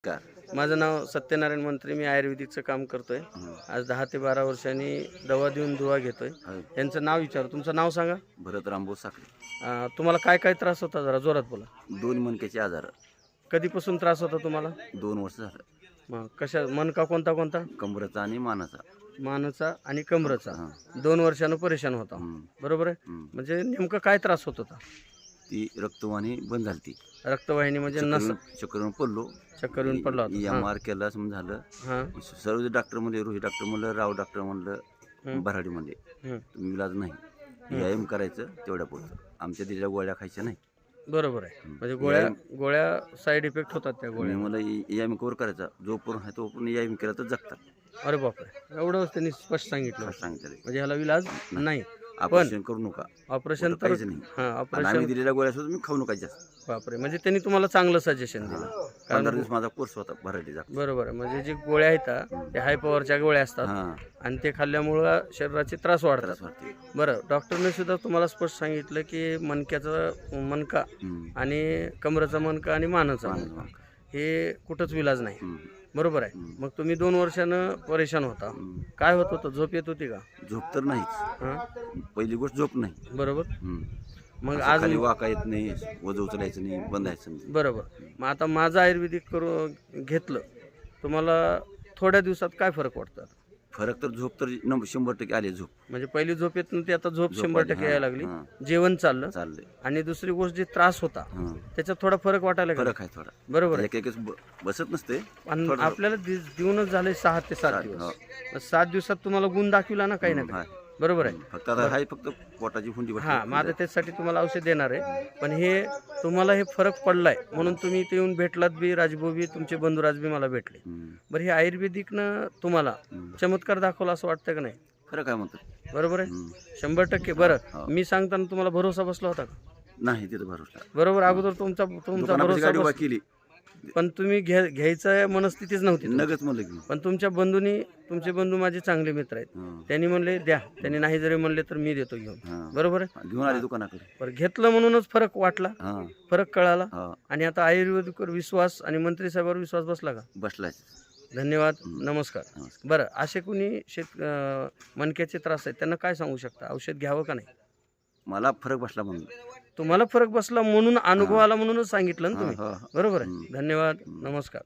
नमस्कार. माझं नाव सत्यनारायण मंत्री. मी आयुर्वेदिकचं काम करतोय. आज 10 ते 12 वर्षांनी दवा देऊन दुवा घेतोय. होय. यांचं नाव विचारू. तुमचं नाव सांगा. भरत रामभाऊ साखरे. तुम्हाला काय काय त्रास होता, जरा जोरात बोला. 2 मणक्याचे आजार. कधीपासून त्रास होता तुम्हाला? 2 वर्ष झालं. मग कशा, मनका कोणता कोणता? कंबरचा आणि मानाचा. मानचा आणि कमरचा. हां. 2 वर्षानं परेशान होता. हं. बरोबर आहे. हं. म्हणजे नेमकं काय त्रास होत होता? ती रक्तवाहिनी बंद झाली ती. रक्तवाहिनी म्हणजे नस चक्करून पडलो. चक्कर येऊन पडला होता. EMR केला असं झालं. हां. सर्व डॉक्टर म्हणले, रोहित डॉक्टर म्हणलं, राव डॉक्टर म्हणलं, हं. भराडी म्हणले, हं. तुम्ही इलाज नाही. व्यायाम करायचं तेवढ्या पुरतं. आमच्या दिलेल्या गोळ्या खायच्या नाही. बरोबर आहे. म्हणजे गोळ्या साईड इफेक्ट होतात त्या मी गोळ्या. मला EMI कवर करायचा. जोपर्यंत आहे तोपर्यंत EMI केला तर जगतात. अरे बापरे, एवढंच त्यांनी स्पष्ट सांगितलं. असं सांगितलं. म्हणजे ह्याला इलाज नाही. ऑपरेशन करू नका. ऑपरेशन तर काहीच नाही. हां, आणि ऑपरेशन. आम्ही दिलेल्या गोळ्या सुद्धा मी खाऊ नका जास्त. बापरे, म्हणजे त्यांनी तुम्हाला चांगलं सजेशन दिलं. 15 दिवस माझा कोर्स होता भराडीचा. बरोबर आहे. म्हणजे जे गोळ्या आहेत त्या हाय पॉवरच्या गोळ्या असतात हां. आणि ते खाल्ल्यामुळं शरीराचे त्रास वाढतात. त्रास वाटते. बरं, डॉक्टरने सुद्धा तुम्हाला स्पष्ट सांगितलं की मणका आणि कमरेचा मणका आणि मानाचा मणका हे कुठंच विलाज नाही. बरोबर आहे. मग तुम्ही 2 वर्षानं परेशान होता. काय होत होतं? झोप येत होती का? झोप तर नाहीच. हां, पहिली गोष्ट झोप नाही. बरोबर. मग असं आज खाली वाका येत नाही, वजन उचलायचं नाही, बंधायचं नाही. बरोबर. मग आता माझं आयुर्वेदिक घेतलं, तुम्हाला थोड्या दिवसात काय फरक वाटतात? फरक तर झोप तर 100% आली झोप. म्हणजे पहिली झोप येत नव्हती, आता झोप झोप 100% आली. यायला लागली. हां. जेवण चाललं. चाललंय. आणि दुसरी गोष्ट, जे त्रास होता हां. त्याच्यात थोडा फरक वाटायला लागला. फरक आहे थोडा. बरोबर आहे. एक बसत नसते. आणि थोडं- आपल्याला देऊनच झाले 6 ते 7 दिवस. हो. मग 7 दिवसात तुम्हाला गुण दाखविला ना काही ना काही. हां. बरोबर आहे. फक्त आता हाय फक्त पोटाची हुंडी हां, मग आता त्याच्यासाठी तुम्हाला औषध देणार आहे. पण हे तुम्हाला हे फरक पडलाय म्हणून तुम्ही इथे येऊन भेटलात बी, राजभाऊ बी, तुमचे बंधुराज बी मला भेटले. बरं, हे आयुर्वेदिकनं तुम्हाला चमत्कार दाखवला असं वाटतं का नाही? फरक आहे म्हणतो. बरोबर आहे. 100%. बरं, हो. मी सांगताना तुम्हाला भरोसा बसला होता का? नाही तिथं भरोसा. बरोबर. अगोदर तुमचा दुकानापाशी भरोसा गाडी उभा केली. पण तुम्ही घ्यायचं मनस्थितीच नव्हती. नगच म्हणलं की. पण तुमचे बंधू माझे चांगले मित्र आहेत. हां. त्यांनी म्हणले द्या. त्यांनी नाही जरी म्हणले तर मी देतो घेऊन. हां. बरोबर आहे. घेऊन आले दुकानाकडे. बरं, घेतलं म्हणूनच फरक वाटला, हां. फरक कळाला. हां. आणि आता आयुर्वेदिकवर विश्वास आणि मंत्री साहेबांवर विश्वास बसला का? बसलाय. धन्यवाद. नमस्कार. नमस्कार. बरं, असे कोणी मणक्याचे त्रास आहेत त्यांना काय सांगू शकता? औषध घ्यावं का नाही? मला फरक बसला म्हणून. तुम्हाला फरक बसला म्हणून, अनुभव आला म्हणूनच सांगितलं ना तुम्ही. हां. बरोबर आहे. धन्यवाद. नमस्कार.